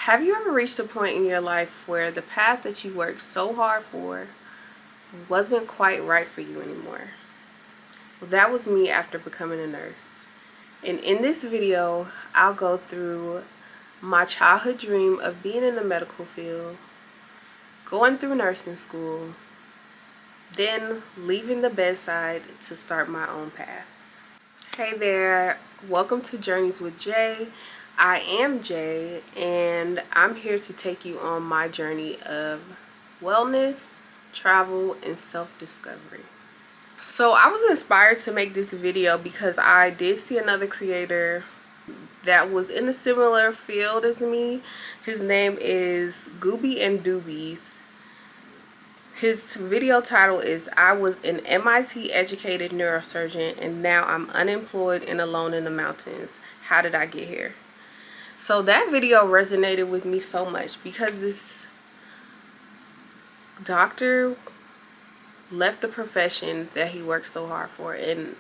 Have you ever reached a point in your life where the path that you worked so hard for wasn't quite right for you anymore? Well, that was me after becoming a nurse. And in this video, I'll go through my childhood dream of being in the medical field, going through nursing school, then leaving the bedside to start my own path. Hey there, welcome to Journeys with Jay. I am Jay, and I'm here to take you on my journey of wellness, travel, and self-discovery. So I was inspired to make this video because I did see another creator that was in a similar field as me. His name is Goobie and Doobie. His video title is "I was an MIT educated neurosurgeon and now I'm unemployed and alone in the mountains. How did I get here?" So that video resonated with me so much because this doctor left the profession that he worked so hard for, and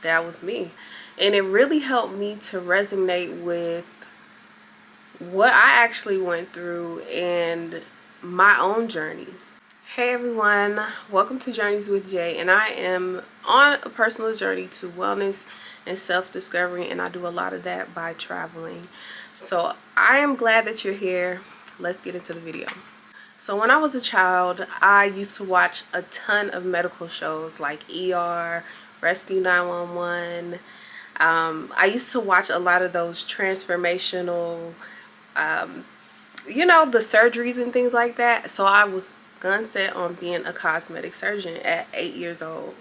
that was me. And it really helped me to resonate with what I actually went through and my own journey. Hey everyone, welcome to Journeys with Jay, and I am on a personal journey to wellness and self-discovery, and I do a lot of that by traveling. So I am glad that you're here. Let's get into the video. So when I was a child, I used to watch a ton of medical shows like ER, Rescue 911. I used to watch a lot of those transformational, the surgeries and things like that. So I was gun set on being a cosmetic surgeon at 8 years old.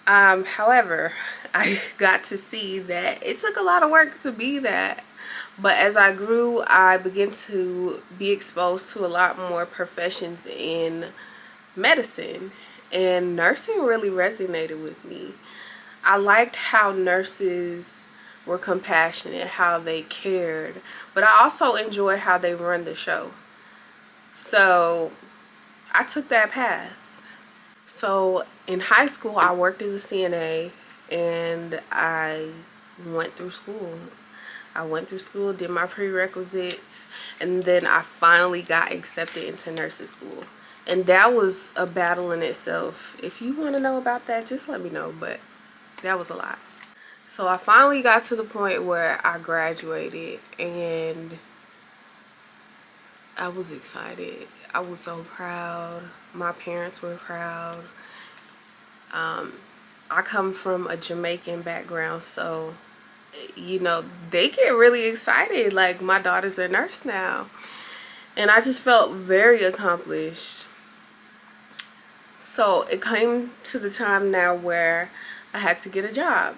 However, I got to see that it took a lot of work to be that. But as I grew, I began to be exposed to a lot more professions in medicine, and nursing really resonated with me. I liked how nurses were compassionate, how they cared, but I also enjoyed how they run the show. So I took that path. So in high school, I worked as a CNA, and I went through school. Did my prerequisites, and then I finally got accepted into nursing school. And that was a battle in itself. If you want to know about that, just let me know, but that was a lot. So I finally got to the point where I graduated, and I was excited. I was so proud. My parents were proud. I come from a Jamaican background, so they get really excited. Like, my daughter's a nurse now, and I just felt very accomplished. So it came to the time now where I had to get a job,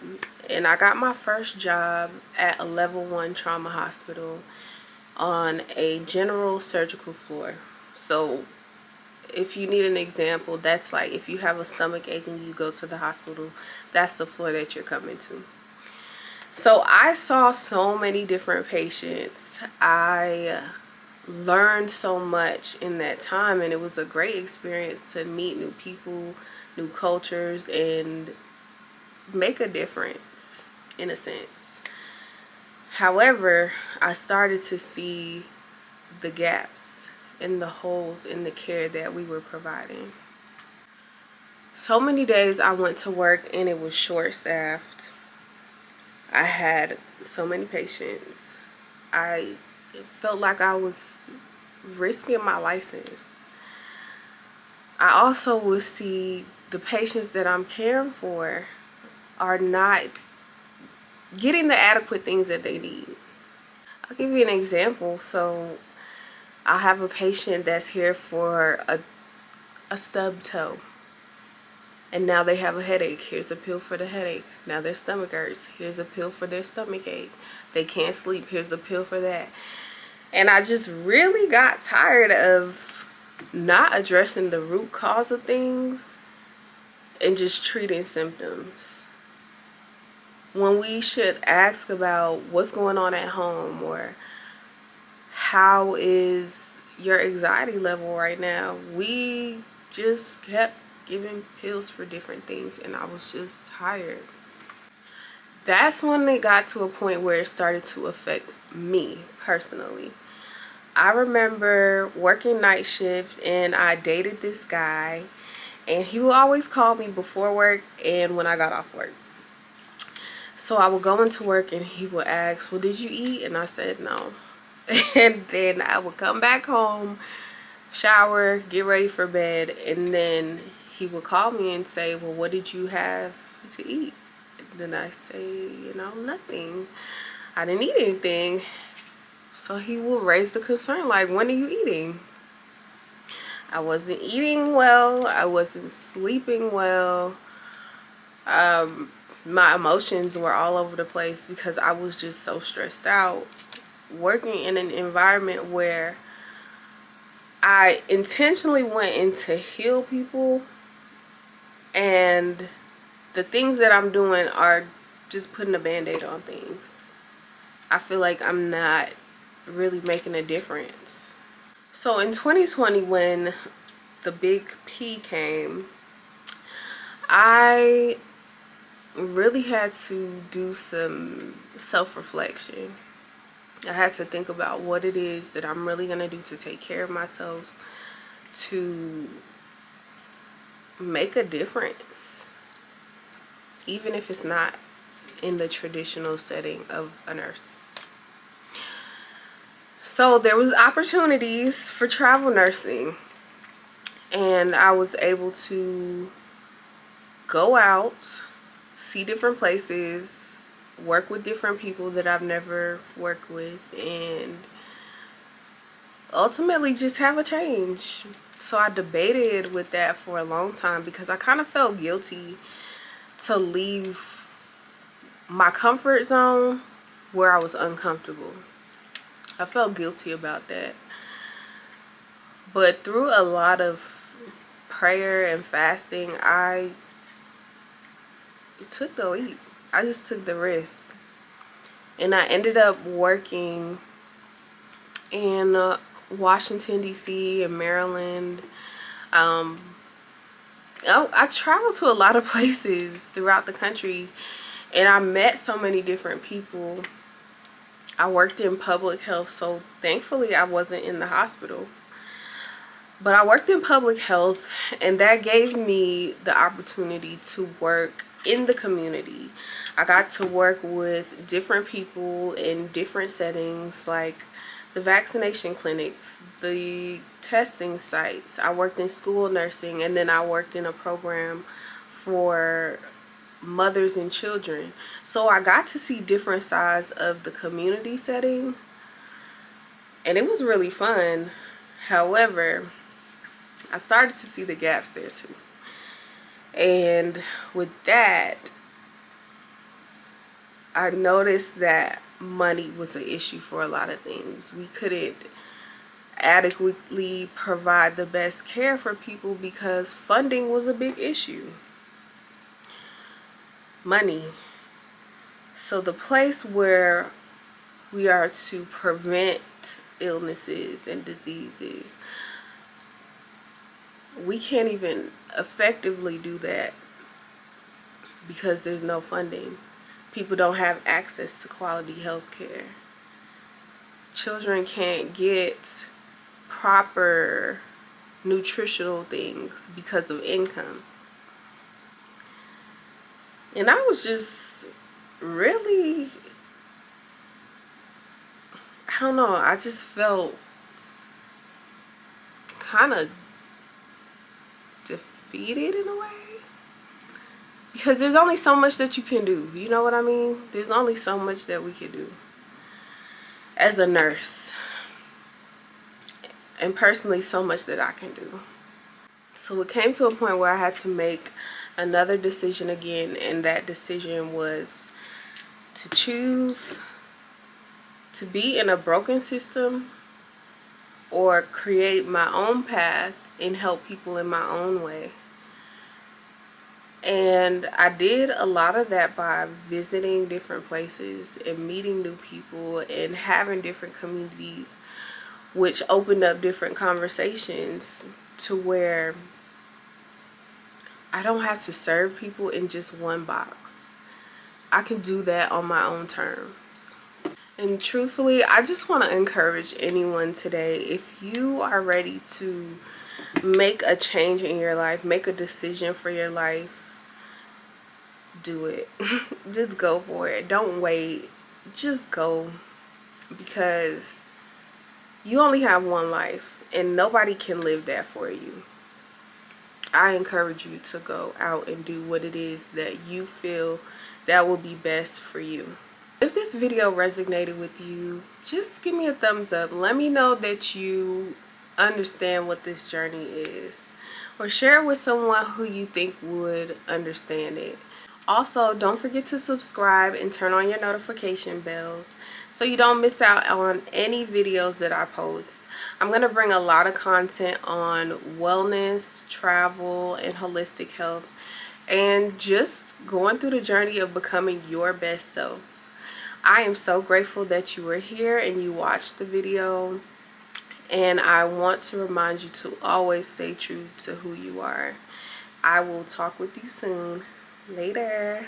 and I got my first job at a level 1 trauma hospital on a general surgical floor. So if you need an example, that's like if you have a stomach ache and you go to the hospital, that's the floor that you're coming to. So I saw so many different patients. I learned so much in that time, and it was a great experience to meet new people, new cultures, and make a difference in a sense. However, I started to see the gaps and the holes in the care that we were providing. So many days I went to work and it was short-staffed. I had so many patients. I felt like I was risking my license. I also would see the patients that I'm caring for are not getting the adequate things that they need. I'll give you an example. So I have a patient that's here for a stub toe, and now they have a headache. Here's a pill for the headache. Now their stomach hurts. Here's a pill for their stomach ache. They can't sleep. Here's a pill for that. And I just really got tired of not addressing the root cause of things and just treating symptoms, when we should ask about what's going on at home, or how is your anxiety level right now. We just kept giving pills for different things, and I was just tired. That's when it got to a point where it started to affect me personally. I remember working night shift and I dated this guy, and he would always call me before work and when I got off work. So I would go into work and he would ask, well, did you eat? And I said no. And then I would come back home, shower, get ready for bed, and then he would call me and say, well, what did you have to eat? And then I say, nothing. I didn't eat anything. So he will raise the concern, like, when are you eating? I wasn't eating well. I wasn't sleeping well. My emotions were all over the place because I was just so stressed out, working in an environment where I intentionally went in to heal people, and the things that I'm doing are just putting a band-aid on things. I feel like I'm not really making a difference. So in 2020, when the big P came, I really had to do some self-reflection. I had to think about what it is that I'm really going to do to take care of myself, to make a difference, even if it's not in the traditional setting of a nurse. So there was opportunities for travel nursing, and I was able to go out, see different places, work with different people that I've never worked with, and ultimately just have a change. So I debated with that for a long time because I kind of felt guilty to leave my comfort zone where I was uncomfortable. I felt guilty about that. But through a lot of prayer and fasting, I took the leap. I just took the risk. And I ended up working in Washington, D.C. and Maryland. I traveled to a lot of places throughout the country, and I met so many different people. I worked in public health, so thankfully I wasn't in the hospital. But I worked in public health, and that gave me the opportunity to work in the community. I got to work with different people in different settings, like the vaccination clinics, the testing sites. I worked in school nursing, and then I worked in a program for mothers and children. So I got to see different sides of the community setting, and it was really fun. However, I started to see the gaps there too. And with that, I noticed that money was an issue for a lot of things. We couldn't adequately provide the best care for people because funding was a big issue. Money. So the place where we are to prevent illnesses and diseases, we can't even effectively do that because there's no funding. People don't have access to quality health care. Children can't get proper nutritional things because of income. And I was just really, I don't know, I just felt kind of defeated in a way, because there's only so much that you can do. You know what I mean? There's only so much that we can do as a nurse, and personally so much that I can do. So it came to a point where I had to make another decision again, and that decision was to choose to be in a broken system or create my own path and help people in my own way. And I did a lot of that by visiting different places and meeting new people and having different communities, which opened up different conversations to where I don't have to serve people in just one box. I can do that on my own terms. And truthfully, I just want to encourage anyone today, if you are ready to make a change in your life, make a decision for your life, do it. Just go for it. Don't wait. Just go, because you only have one life and nobody can live that for you. I encourage you to go out and do what it is that you feel that will be best for you. If this video resonated with you, just give me a thumbs up. Let me know that you understand what this journey is, or share it with someone who you think would understand it. Also, don't forget to subscribe and turn on your notification bells so you don't miss out on any videos that I post. I'm going to bring a lot of content on wellness, travel, and holistic health, and just going through the journey of becoming your best self. I am so grateful that you were here and you watched the video, and I want to remind you to always stay true to who you are. I will talk with you soon. Later.